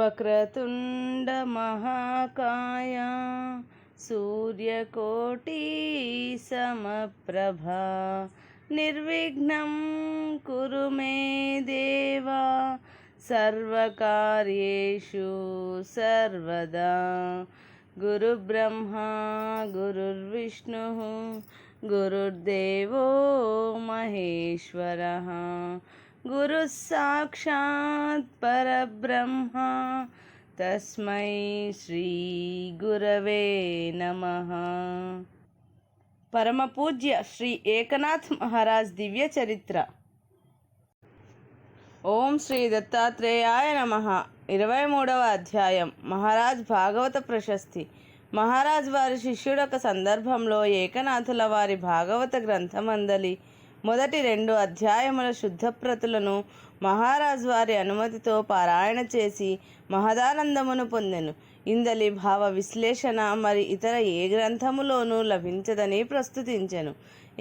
వక్రతుండ మహాకాయ సూర్యకోటి సమప్రభా నిర్విఘ్నం కురు మే దేవా సర్వకార్యేషు సర్వదా. గురుబ్రహ్మా గురుర్విష్ణుః గురుర్దేవో మహేశ్వరః గురుః సాక్షాత్ పరబ్రహ్మ తస్మై శ్రీ గురవే నమః. పరమ పూజ్య శ్రీ ఏకనాథ్ మహారాజ్ దివ్య చరిత్ర. ఓం శ్రీ దత్తాత్రేయాయ నమః. 23వ అధ్యాయం. మహారాజ్ భాగవత ప్రశస్తి. మహారాజ్ వారి శిష్యుడొక సందర్భంలో ఏకనాథుల వారి భాగవత గ్రంథమందలి మొదటి 2 అధ్యాయముల శుద్ధ ప్రతులను మహారాజ్ వారి అనుమతితో పారాయణ చేసి మహదానందమును పొందెను. ఇందలి భావ విశ్లేషణ మరి ఇతర ఏ గ్రంథములోనూ లభించదని ప్రస్తుతించెను.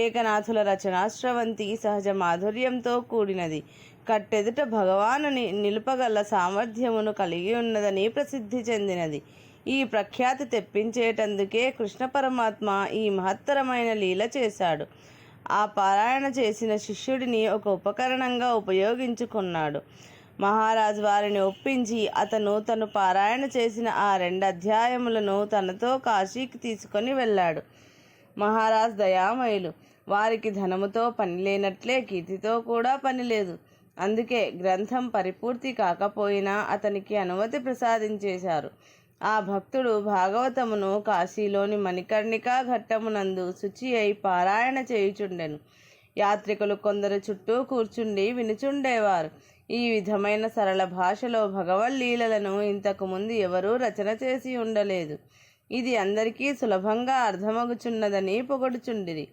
ఏకనాథుల రచనాశ్రవంతి సహజ మాధుర్యంతో కూడినది. కట్టెదుట భగవానుని నిలుపగల సామర్థ్యమును కలిగి ఉన్నదని ప్రసిద్ధి చెందినది. ఈ ప్రఖ్యాతి తెప్పించేటందుకే కృష్ణ పరమాత్మ ఈ మహత్తరమైన లీల చేశాడు. ఆ పారాయణ చేసిన శిష్యుడిని ఒక ఉపకరణంగా ఉపయోగించుకున్నాడు. మహారాజు వారిని ఒప్పించి తను పారాయణ చేసిన ఆ 2 అధ్యాయములను తనతో కాశీకి తీసుకొని వెళ్ళాడు. మహారాజ్ దయామయులు. వారికి ధనముతో పని లేనట్లే కీర్తితో కూడా పని లేదు. అందుకే గ్రంథం పరిపూర్తి కాకపోయినా అతనికి అనుమతి ప్రసాదించేశారు. ఆ భక్తుడు భాగవతమును కాశీలోని మణికర్ణికా ఘట్టమునందు శుచి అయి పారాయణ చేయుచుండెను. యాత్రికులు కొందరు చుట్టూ కూర్చుండి వినుచుండేవారు. ఈ విధమైన సరళ భాషలో భగవల్లీలలను ఇంతకు ముందు ఎవరూ రచన చేసి ఉండలేదు. ఇది అందరికీ సులభంగా అర్థమగుచున్నదని పొగడుచుండిరి.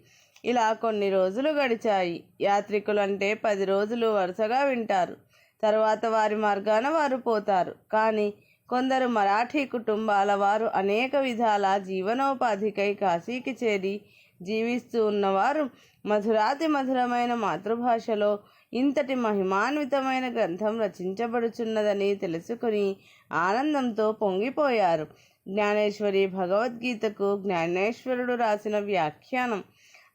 ఇలా కొన్ని రోజులు గడిచాయి. యాత్రికులు అంటే 10 రోజులు వరుసగా వింటారు. తరువాత వారి మార్గాన వారు పోతారు. కానీ కొందరు మరాఠీ కుటుంబాల వారు అనేక విధాల జీవనోపాధికై కాశీకి చేరి జీవిస్తూ ఉన్నవారు మధురాతి మధురమైన మాతృభాషలో ఇంతటి మహిమాన్వితమైన గ్రంథం రచించబడుచున్నదని తెలుసుకుని ఆనందంతో పొంగిపోయారు. జ్ఞానేశ్వరి భగవద్గీతకు జ్ఞానేశ్వరుడు రాసిన వ్యాఖ్యానం.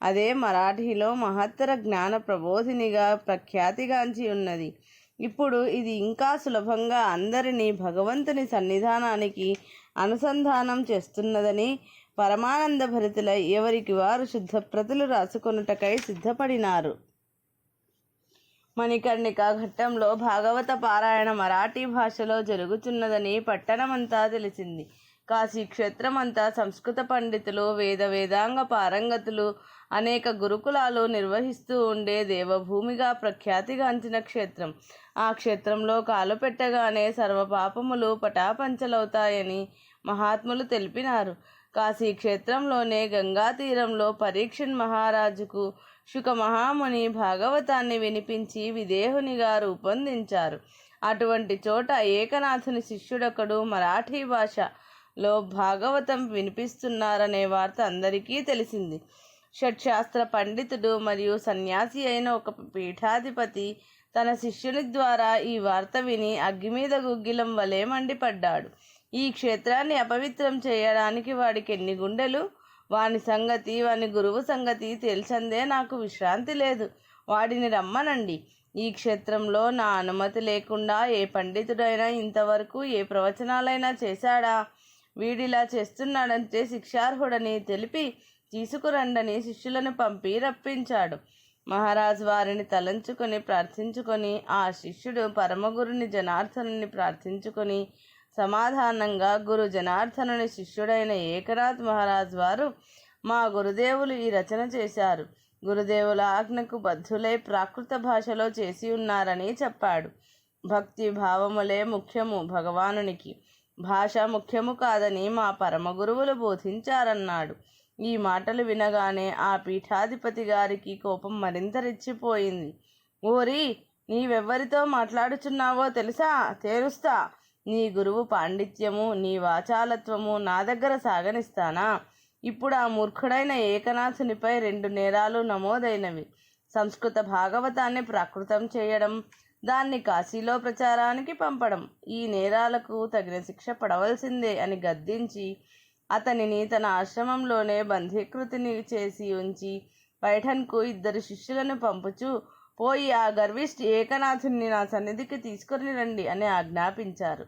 అదే మరాఠీలో మహత్తర జ్ఞాన ప్రబోధినిగా ప్రఖ్యాతిగాంచి ఉన్నది. ఇప్పుడు ఇది ఇంకా సులభంగా అందరినీ భగవంతుని సన్నిధానానికి అనుసంధానం చేస్తున్నదని పరమానంద భరితులై ఎవరికి వారు శుద్ధప్రతులు రాసుకొనుటకై సిద్ధపడినారు. మణికర్ణికా ఘట్టంలో భాగవత పారాయణ మరాఠీ భాషలో జరుగుతున్నదని పట్టణమంతా తెలిసింది. కాశీ క్షేత్రమంతా సంస్కృత పండితులు, వేదాంగ పారంగతులు, అనేక గురుకులాలు నిర్వహిస్తూ ఉండే దేవభూమిగా ప్రఖ్యాతిగాంచిన క్షేత్రం. ఆ క్షేత్రంలో కాలు పెట్టగానే సర్వపాపములు పటాపంచలవుతాయని మహాత్ములు తెలిపినారు. కాశీ క్షేత్రంలోనే గంగా తీరంలో పరీక్షన్ మహారాజుకు శుక మహాముని భాగవతాన్ని వినిపించి విదేహునిగా రూపొందించారు. అటువంటి చోట ఏకనాథుని శిష్యుడొకడు మరాఠీ భాషలో భాగవతం వినిపిస్తున్నారనే వార్త అందరికీ తెలిసింది. షట్శాస్త్ర పండితుడు మరియు సన్యాసి అయిన ఒక పీఠాధిపతి తన శిష్యుని ద్వారా ఈ వార్త విని అగ్గిమీద గుగ్గిలం వలె మండిపడ్డాడు. ఈ క్షేత్రాన్ని అపవిత్రం చేయడానికి వాడికి ఎన్ని గుండెలు! వాని గురువు సంగతి తేల్చందే నాకు విశ్రాంతి లేదు. వాడిని రమ్మనండి. ఈ క్షేత్రంలో నా అనుమతి లేకుండా ఏ పండితుడైనా ఇంతవరకు ఏ ప్రవచనాలైనా చేశాడా? వీడిలా చేస్తున్నాడంటే శిక్షార్హుడని తెలిపి తీసుకురండని శిష్యులను పంపి రప్పించాడు. మహారాజు వారిని తలంచుకొని ప్రార్థించుకొని ఆ శిష్యుడు పరమగురుని జనార్దనుని ప్రార్థించుకొని సమాధానంగా గురు జనార్దనుని శిష్యుడైన ఏకనాథ్ మహారాజ్ వారు మా గురుదేవులు ఈ రచన చేశారు. గురుదేవుల ఆజ్ఞకు బద్ధులై ప్రాకృత భాషలో చేసి ఉన్నారని చెప్పాడు. భక్తి భావములే ముఖ్యము భగవానునికి, భాష ముఖ్యము కాదని మా పరమ గురువులు బోధించారన్నాడు. ఈ మాటలు వినగానే ఆ పీఠాధిపతి గారికి కోపం మరింత రెచ్చిపోయింది. ఓరి, నీవెవ్వరితో మాట్లాడుచున్నావో తేలుస్తా. నీ గురువు పాండిత్యము, నీ వాచాలత్వము నా దగ్గర సాగనిస్తానా? ఇప్పుడు ఆ మూర్ఖుడైన ఏకనాథునిపై 2 నేరాలు నమోదైనవి. సంస్కృత భాగవతాన్ని ప్రాకృతం చేయడం, దాన్ని కాశీలో ప్రచారానికి పంపడం, ఈ నేరాలకు తగిన శిక్ష పడవలసిందే అని గద్దించి అతనిని తన ఆశ్రమంలోనే బంధీకృతిని చేసి ఉంచి పైఠన్కు 2 శిష్యులను పంపుచూ, పోయి ఆ గర్విష్ఠి ఏకనాథుణ్ణి నా సన్నిధికి తీసుకుని రండి అని ఆజ్ఞాపించారు.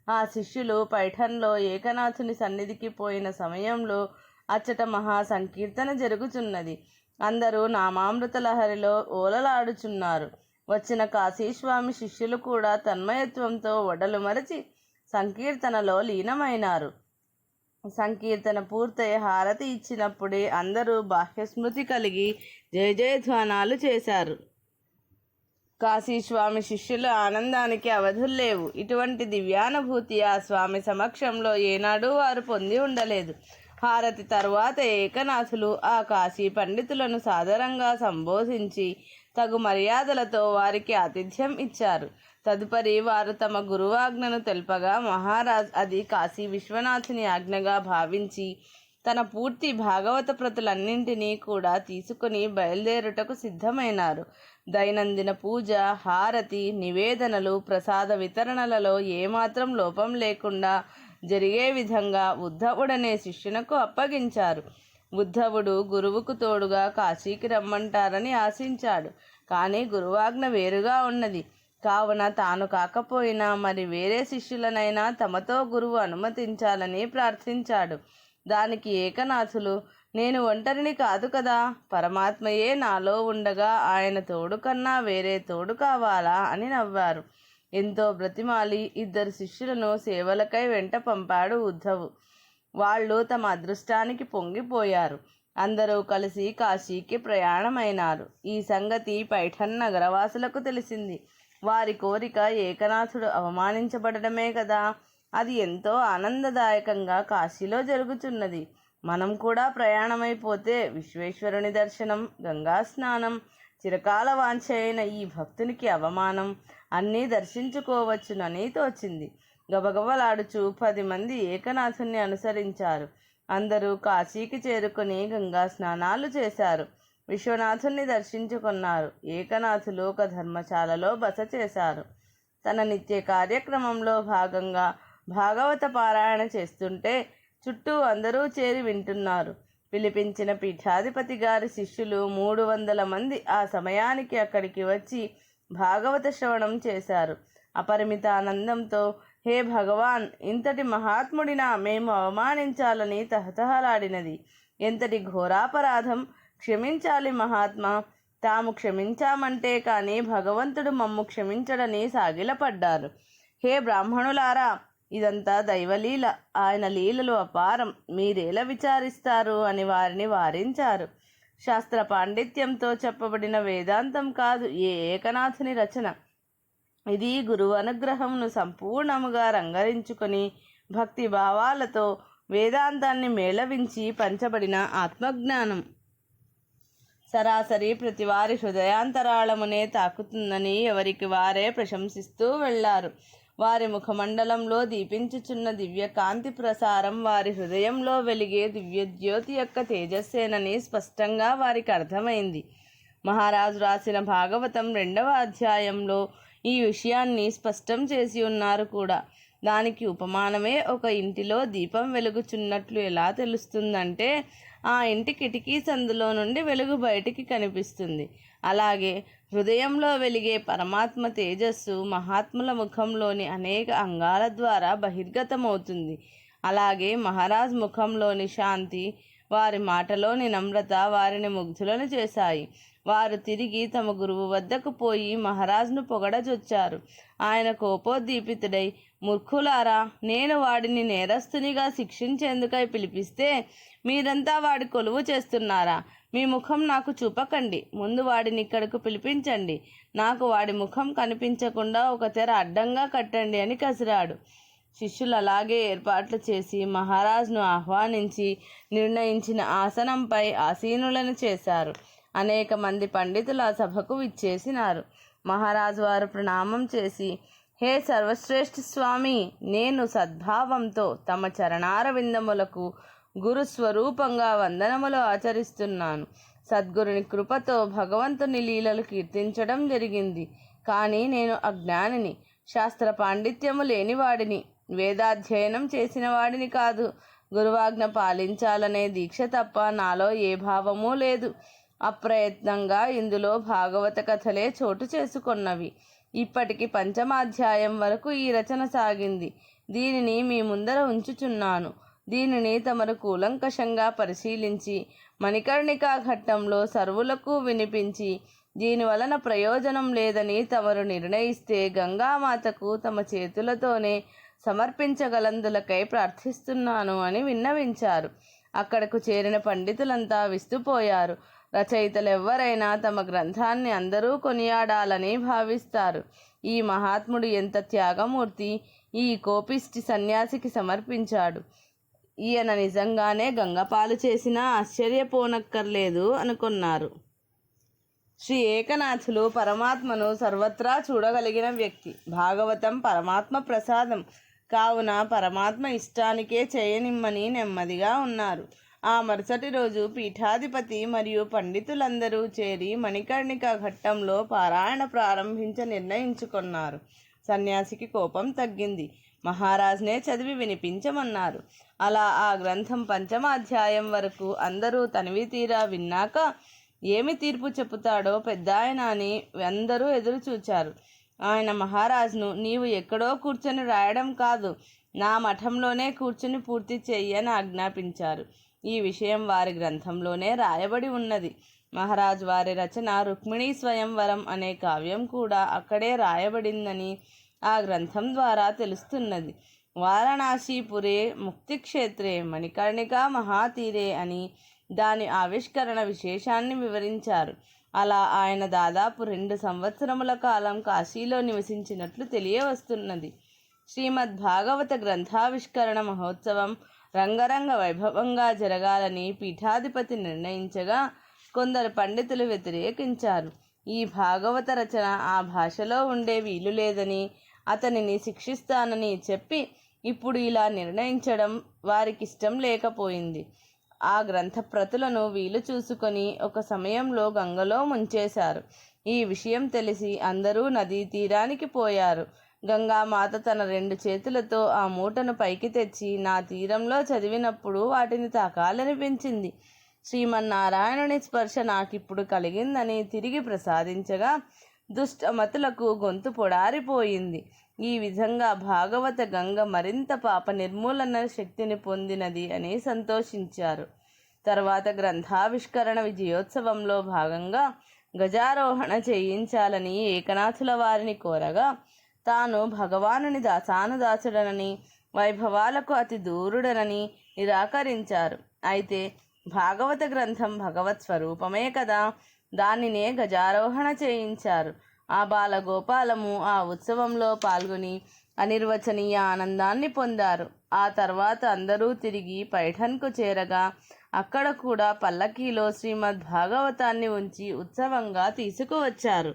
ఆ శిష్యులు పైఠన్లో ఏకనాథుని సన్నిధికి పోయిన సమయంలో అచ్చట మహా సంకీర్తన జరుగుతున్నది. అందరూ నామామృత లహరిలో ఓలలాడుచున్నారు. వచ్చిన కాశీస్వామి శిష్యులు కూడా తన్మయత్వంతో ఒడలు మరచి సంకీర్తనలో లీనమైనారు. సంకీర్తన పూర్తయి హారతి ఇచ్చినప్పుడే అందరూ బాహ్యస్మృతి కలిగి జయ జయధ్వానాలు చేశారు. కాశీస్వామి శిష్యుల ఆనందానికి అవధుల్లేవు. ఇటువంటి దివ్యానుభూతి ఆ స్వామి సమక్షంలో ఏనాడూ వారు పొంది ఉండలేదు. హారతి తరువాత ఏకనాథులు ఆ కాశీ పండితులను సాదరంగా సంబోధించి తగు మర్యాదలతో వారికి ఆతిథ్యం ఇచ్చారు. తదుపరి వారు తమ గురువాజ్ఞను తెలుపగా మహారాజ్ అది కాశీ విశ్వనాథుని ఆజ్ఞగా భావించి తన పూర్తి భాగవత ప్రతులన్నింటినీ కూడా తీసుకుని బయలుదేరుటకు సిద్ధమైనారు. దైనందిన పూజ, హారతి, నివేదనలు, ప్రసాద వితరణలలో ఏమాత్రం లోపం లేకుండా జరిగే విధంగా ఉద్ధవుడనే శిష్యునకు అప్పగించారు. ఉద్ధవుడు గురువుకు తోడుగా కాశీకి రమ్మంటారని ఆశించాడు. కానీ గురువాజ్ఞ వేరుగా ఉన్నది కావున తాను కాకపోయినా మరి వేరే శిష్యులనైనా తమతో గురువు అనుమతించాలని ప్రార్థించాడు. దానికి ఏకనాథులు, నేను ఒంటరిని కాదు కదా, పరమాత్మయే నాలో ఉండగా ఆయన తోడు కన్నా వేరే తోడు కావాలా అని నవ్వారు. ఎంతో బ్రతిమాలి 2 శిష్యులను సేవలకై వెంట పంపాడు ఉద్ధవు. వాళ్ళు తమ అదృష్టానికి పొంగిపోయారు. అందరూ కలిసి కాశీకి ప్రయాణమైనారు. ఈ సంగతి పైఠన్ నగరవాసులకు తెలిసింది. వారి కోరిక ఏకనాథుడు అవమానించబడమే కదా, అది ఎంతో ఆనందదాయకంగా కాశీలో జరుగుతున్నది. మనం కూడా ప్రయాణమైపోతే విశ్వేశ్వరుని దర్శనం, గంగా స్నానం, చిరకాల వాంఛ అయిన ఈ భక్తునికి అవమానం అన్నీ దర్శించుకోవచ్చునని తోచింది. గబగబలాడుచూ 10 మంది ఏకనాథుణ్ణి అనుసరించారు. అందరూ కాశీకి చేరుకుని గంగా స్నానాలు చేశారు. విశ్వనాథుణ్ణి దర్శించుకున్నారు. ఏకనాథులు ఒక ధర్మశాలలో బస చేశారు. తన నిత్య కార్యక్రమంలో భాగంగా భాగవత పారాయణ చేస్తుంటే చుట్టూ అందరూ చేరి వింటున్నారు. పిలిపించిన పీఠాధిపతి గారి శిష్యులు 300 మంది ఆ సమయానికి అక్కడికి వచ్చి భాగవత శ్రవణం చేశారు. అపరిమిత ఆనందంతో, హే భగవాన్, ఇంతటి మహాత్ముడినా మేము అవమానించాలని తహతహలాడినది. ఎంతటి ఘోరాపరాధం! క్షమించాలి మహాత్మా, తాము క్షమించామంటే కానీ భగవంతుడు మమ్ము క్షమించడని సాగిలపడ్డారు. హే బ్రాహ్మణులారా, ఇదంతా దైవలీల, ఆయన లీలలు అపారం, మీరేలా విచారిస్తారు అని వారిని వారించారు. శాస్త్ర పాండిత్యంతో చెప్పబడిన వేదాంతం కాదు ఏ ఏకనాథుని రచన. ఇది గురువు అనుగ్రహంను సంపూర్ణముగా రంగరించుకొని భక్తి భావాలతో వేదాంతాన్ని మేళవించి పంచబడిన ఆత్మజ్ఞానం. సరాసరి ప్రతివారి హృదయాంతరాళమునే తాకుతుందని ఎవరికి వారే ప్రశంసిస్తూ వెళ్ళారు. వారి ముఖమండలంలో దీపించుచున్న దివ్యకాంతి ప్రసారం వారి హృదయంలో వెలిగే దివ్యజ్యోతి యొక్క తేజస్సేనని స్పష్టంగా వారికి అర్థమైంది. మహారాజు రాసిన భాగవతం 2వ అధ్యాయంలో ఈ విషయాన్ని స్పష్టం చేసి ఉన్నారు కూడా. దానికి ఉపమానమే ఒక ఇంటిలో దీపం వెలుగుచున్నట్లు ఎలా తెలుస్తుందంటే ఆ ఇంటి కిటికీ సందులో నుండి వెలుగు బయటికి కనిపిస్తుంది. అలాగే హృదయంలో వెలిగే పరమాత్మ తేజస్సు మహాత్ముల ముఖంలోని అనేక అంగాల ద్వారా బహిర్గతమవుతుంది. అలాగే మహారాజ్ ముఖంలోని శాంతి, వారి మాటలోని నమ్రత వారిని ముగ్ధులను చేశాయి. వారు తిరిగి తమ గురువు వద్దకు పోయి మహారాజును పొగడజొచ్చారు. ఆయన కోపోద్దీపితుడై, మూర్ఖులారా, నేను వాడిని నేరస్తునిగా శిక్షించేందుకై పిలిపిస్తే మీరంతా వాడి కొలువు చేస్తున్నారా? మీ ముఖం నాకు చూపకండి, ముందు వాడిని ఇక్కడకు పిలిపించండి, నాకు వాడి ముఖం కనిపించకుండా ఒక తెర అడ్డంగా కట్టండి అని కసిరాడు. శిష్యులు అలాగే ఏర్పాట్లు చేసి మహారాజును ఆహ్వానించి నిర్ణయించిన ఆసనంపై ఆసీనులను చేశారు. అనేక మంది పండితులు ఆ సభకు విచ్చేసినారు. మహారాజు వారు ప్రణామం చేసి, హే సర్వశ్రేష్ఠ స్వామి, నేను సద్భావంతో తమ చరణారవిందములకు గురుస్వరూపంగా వందనములు ఆచరిస్తున్నాను. సద్గురుని కృపతో భగవంతుని లీలలు కీర్తించడం జరిగింది. కానీ నేను అజ్ఞానిని, శాస్త్ర పాండిత్యము లేనివాడిని, వేదాధ్యయనం చేసిన వాడిని కాదు. గురువాజ్ఞ పాలించాలనే దీక్ష తప్ప నాలో ఏ భావమూ లేదు. అప్రయత్నంగా ఇందులో భాగవత కథలే చోటు చేసుకొన్నవి. ఇప్పటికి 5వ అధ్యాయం వరకు ఈ రచన సాగింది. దీనిని మీ ముందర ఉంచుచున్నాను. దీనిని తమరు కూలంకషంగా పరిశీలించి మణికర్ణికా ఘట్టంలో సర్వులకు వినిపించి దీనివలన ప్రయోజనం లేదని తమరు నిర్ణయిస్తే గంగామాతకు తమ చేతులతోనే సమర్పించగలందులకై ప్రార్థిస్తున్నాను అని విన్నవించారు. అక్కడకు చేరిన పండితులంతా విస్తుపోయారు. రచయితలెవ్వరైనా తమ గ్రంథాన్ని అందరూ కొనియాడాలని భావిస్తారు. ఈ మహాత్ముడు ఎంత త్యాగమూర్తి! ఈ కోపిష్టి సన్యాసికి సమర్పించాడు. ఈయన నిజంగానే గంగపాలు చేసినా ఆశ్చర్యపోనక్కర్లేదు అనుకున్నారు. శ్రీ ఏకనాథులు పరమాత్మను సర్వత్రా చూడగలిగిన వ్యక్తి. భాగవతం పరమాత్మ ప్రసాదం కావున పరమాత్మ ఇష్టానికే చేయనిమ్మని నెమ్మదిగా ఉన్నారు. ఆ మరుసటి రోజు పీఠాధిపతి మరియు పండితులందరూ చేరి మణికర్ణిక ఘట్టంలో పారాయణ ప్రారంభించ నిర్ణయించుకున్నారు. సన్యాసికి కోపం తగ్గింది. మహారాజ్నే చదివి వినిపించమన్నారు. అలా ఆ గ్రంథం 5వ అధ్యాయం వరకు అందరూ తనివి తీరా విన్నాక ఏమి తీర్పు చెబుతాడో పెద్దాయన అని అందరూ ఎదురు చూచారు. ఆయన మహారాజును, నీవు ఎక్కడో కూర్చొని రాయడం కాదు, నా మఠంలోనే కూర్చుని పూర్తి చెయ్యని ఆజ్ఞాపించారు. ఈ విషయం వారి గ్రంథంలోనే రాయబడి ఉన్నది. మహారాజు వారి రచన రుక్మిణీ స్వయంవరం అనే కావ్యం కూడా అక్కడే రాయబడిందని ఆ గ్రంథం ద్వారా తెలుస్తున్నది. వారణాసీపురే ముక్తిక్షేత్రే మణికర్ణికా మహాతీరే అని దాని ఆవిష్కరణ విశేషాన్ని వివరించారు. అలా ఆయన దాదాపు 2 సంవత్సరముల కాలం కాశీలో నివసించినట్లు తెలియవస్తున్నది. శ్రీమద్ భాగవత గ్రంథావిష్కరణ మహోత్సవం రంగరంగ వైభవంగా జరగాలని పీఠాధిపతి నిర్ణయించగా కొందరు పండితులు వ్యతిరేకించారు. ఈ భాగవత రచన ఆ భాషలో ఉండే వీలు లేదని, అతనిని శిక్షిస్తానని చెప్పి ఇప్పుడు ఇలా నిర్ణయించడం వారికిష్టం లేకపోయింది. ఆ గ్రంథ ప్రతులను వీలు చూసుకొని ఒక సమయంలో గంగలో ముంచేశారు. ఈ విషయం తెలిసి అందరూ నదీ తీరానికి పోయారు. గంగామాత తన 2 చేతులతో ఆ మూటను పైకి తెచ్చి నా తీరంలో చదివినప్పుడు వాటిని తాకాలనిపించింది. శ్రీమన్నారాయణుని స్పర్శ నాకిప్పుడు కలిగిందని తిరిగి ప్రసాదించగా దుష్టమతులకు గొంతు పొడారిపోయింది. ఈ విధంగా భాగవత గంగ మరింత పాప నిర్మూలన శక్తిని పొందినది అని సంతోషించారు. తర్వాత గ్రంథావిష్కరణ విజయోత్సవంలో భాగంగా గజారోహణ చేయించాలని ఏకనాథుల వారిని కోరగా తాను భగవానుని దాసానుదాసుడనని, వైభవాలకు అతి దూరుడనని నిరాకరించారు. అయితే భాగవత గ్రంథం భగవత్ స్వరూపమే కదా, దానినే గజారోహణ చేయించారు. ఆ బాలగోపాలము ఆ ఉత్సవంలో పాల్గొని అనిర్వచనీయ ఆనందాన్ని పొందారు. ఆ తర్వాత అందరూ తిరిగి పైఠన్కు చేరగా అక్కడ కూడా పల్లకీలో శ్రీమద్ భాగవతాన్ని ఉంచి ఉత్సవంగా తీసుకువచ్చారు.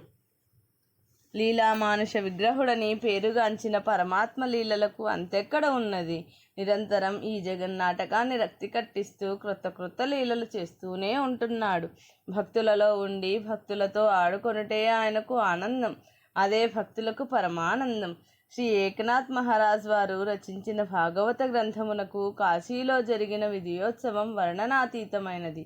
లీలామానుష విగ్రహుడని పేరుగాంచిన పరమాత్మ లీలలకు అంతెక్కడ ఉన్నది. నిరంతరం ఈ జగన్నాటకాన్ని రక్తి కట్టిస్తూ క్రొత్త లీలలు చేస్తూనే ఉంటున్నాడు. భక్తులలో ఉండి భక్తులతో ఆడుకొనుటే ఆయనకు ఆనందం. అదే భక్తులకు పరమానందం. శ్రీ ఏకనాథ్ మహారాజ్ వారు రచించిన భాగవత గ్రంథమునకు కాశీలో జరిగిన విజయోత్సవం వర్ణనాతీతమైనది.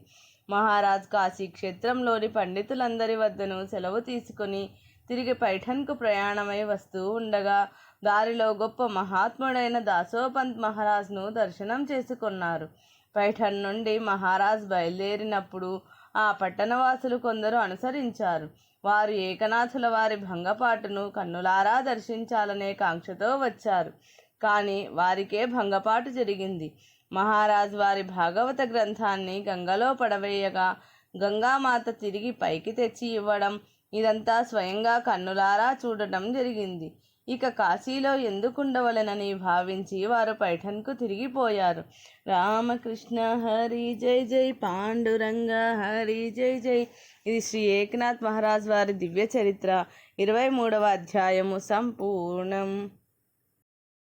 మహారాజ్ కాశీ క్షేత్రంలోని పండితులందరి వద్దను సెలవు తీసుకుని తిరిగి పైఠన్కు ప్రయాణమై వస్తూ ఉండగా దారిలో గొప్ప మహాత్ముడైన దాసోపంత్ మహారాజ్ను దర్శనం చేసుకున్నారు. పైఠన్ నుండి మహారాజ్ బయలుదేరినప్పుడు ఆ పట్టణవాసులు కొందరు అనుసరించారు. వారు ఏకనాథుల వారి భంగపాటును కన్నులారా దర్శించాలనే కాంక్షతో వచ్చారు. కానీ వారికే భంగపాటు జరిగింది. మహారాజ్ వారి భాగవత గ్రంథాన్ని గంగలో పడవేయగా గంగామాత తిరిగి పైకి తెచ్చి ఇవ్వడం, ఇదంతా స్వయంగా కన్నులారా చూడటం జరిగింది. ఇక కాశీలో ఎందుకుండవలెనని భావించి వారు పైఠన్కు తిరిగిపోయారు. రామకృష్ణ హరి జై జై, పాండురంగ హరి జై జై. ఇది శ్రీ ఏకనాథ్ మహారాజ్ వారి దివ్య చరిత్ర 23వ అధ్యాయము సంపూర్ణం.